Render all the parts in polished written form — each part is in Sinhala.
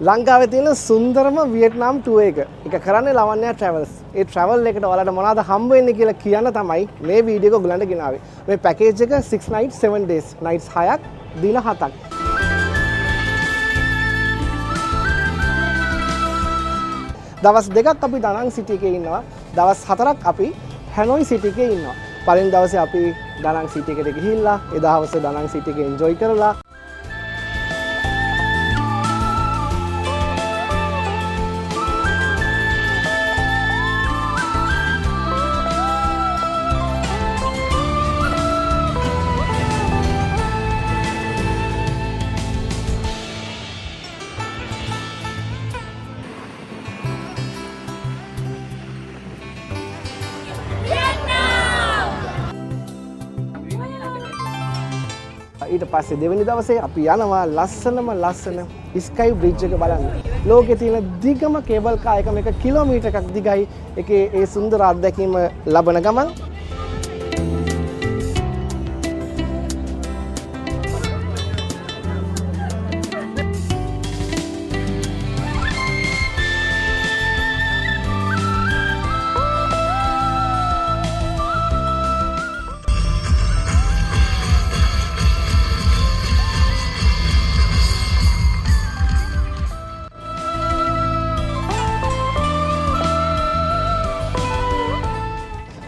ලංකාවේ තියෙන සුන්දරම වියට්නාම් ටුවර් එක. ඒක කරන්නේ ලවන්‍යා ට්‍රැවල්ස්. ඒ ට්‍රැවල් එකට ඔයාලට මොනවද හම්බ වෙන්නේ කියලා කියන්න තමයි මේ වීඩියෝ එක ඔයගලන්ට ගෙනාවේ. මේ පැකේජ් එක 6 nights 7 days. nights 6ක් දින 7ක්. දවස් 2ක් අපි ඩනං සිටි එකේ ඉන්නවා. දවස් 4ක් අපි හැනොයි සිටි එකේ ඉන්නවා. පළවෙනි දවසේ අපි ඩනං සිටි එකට ගිහිල්ලා ඒ දවස් ඩනං සිටි එකේ එන්ජොයි කරලා ඊට පස්සේ දෙවෙනි දවසේ අපි යනවා ලස්සන ස්කයි බ්‍රිජ් එක බලන්න. ලෝකේ තියෙන දිගම කේබල් කාර් එක මේක කිලෝමීටර් එකක් දිගයි. ඒකේ ඒ සුන්දර අත්දැකීම ලබන ගමන්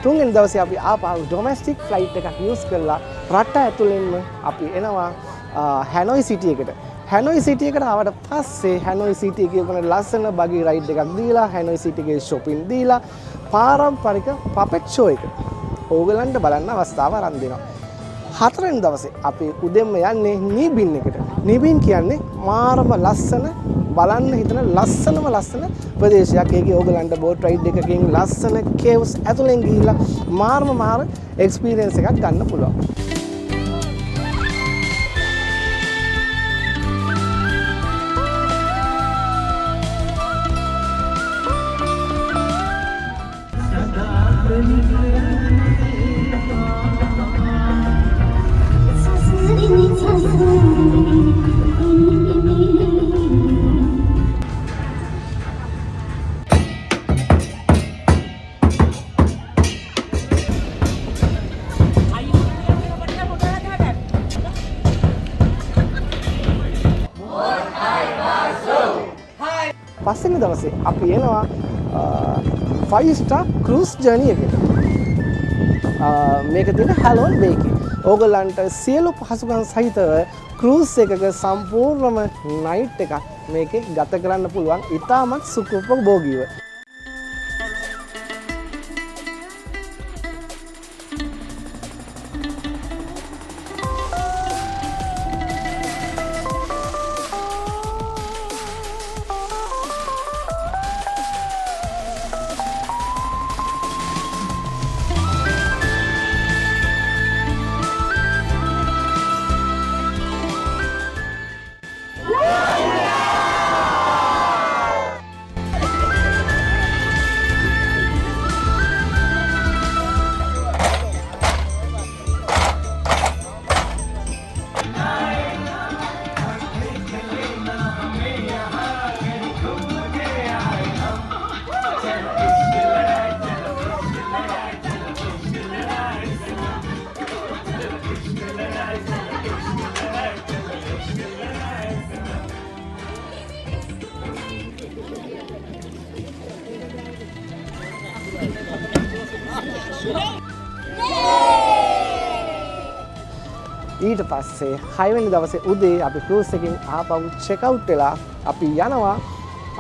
තුන්වෙනි දවසේ අපි ආපහු ඩොමෙස්ටික් ෆ්ලයිට් එකක් යූස් කරලා රට ඇතුළෙන්ම අපි එනවා හැනොයි සිටි එකට. හැනොයි සිටි එකට ආවට පස්සේ හැනොයි සිටි එකේ උගන ලස්සන බගි රයිඩ් එකක් දීලා හැනොයි සිටි එකේ shopping දීලා පාරම්පරික පපෙට් ෂෝ එක ඕගලන්ට බලන්න අවස්ථාව අරන් දෙනවා. හතරවෙනි දවසේ අපි උදෙන්ම යන්නේ නීබින් එකට. නීබින් කියන්නේ මාරම ලස්සන බලන්න හිතන ලස්සන ප්‍රදේශයක්. ඒකේ ඕගලන්ට බෝට් රයිඩ් එකකින් ලස්සන කේව්ස් ඇතුලෙන් ගිහිල්ලා මාර එක්ස්පීරියන්ස් එකක් ගන්න පුළුවන්. පස්වෙනි දවසේ අපි එනවා 5 star cruise journey එකට. මේක තියෙන හැලෝන් බේ එකේ. ඕගලන්ට සියලු පහසුකම් සහිතව cruise එකක සම්පූර්ණම night එකක් මේකේ ගත කරන්න පුළුවන්. ඉතාමත් සුඛෝපභෝගීව. ඊට පස්සේ 6 වෙනි දවසේ උදේ අපි ක්‍රූස් එකකින් ආපහු චෙක් අවුට් වෙලා අපි යනවා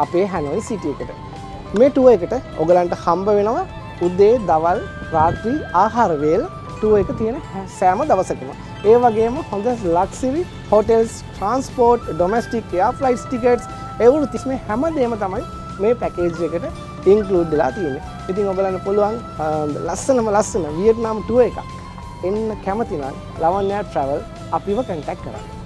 අපේ හැනොයි සිටි එකට. මේ ටුවර් එකට ඔයගලන්ට හම්බ වෙනවා උදේ දවල් රාත්‍රී ආහාර වේල ටුවර් එක තියෙන සෑම දවසකම. ඒ වගේම හොඳ luxury hotels, transport, domestic air flights tickets ඒවලු තිස්මේ හැමදේම තමයි මේ පැකේජ් එකට ඉන්ක්ලූඩ් වෙලා තියෙන්නේ. ඉතින් ඔයගලන්ට පුළුවන් ලස්සන වියට්නාම් ටුවර් එකක් එන්න කැමති නම් ලවන්‍යා ට්‍රැවල් අපිව කන්ටැක්ට් කරන්න.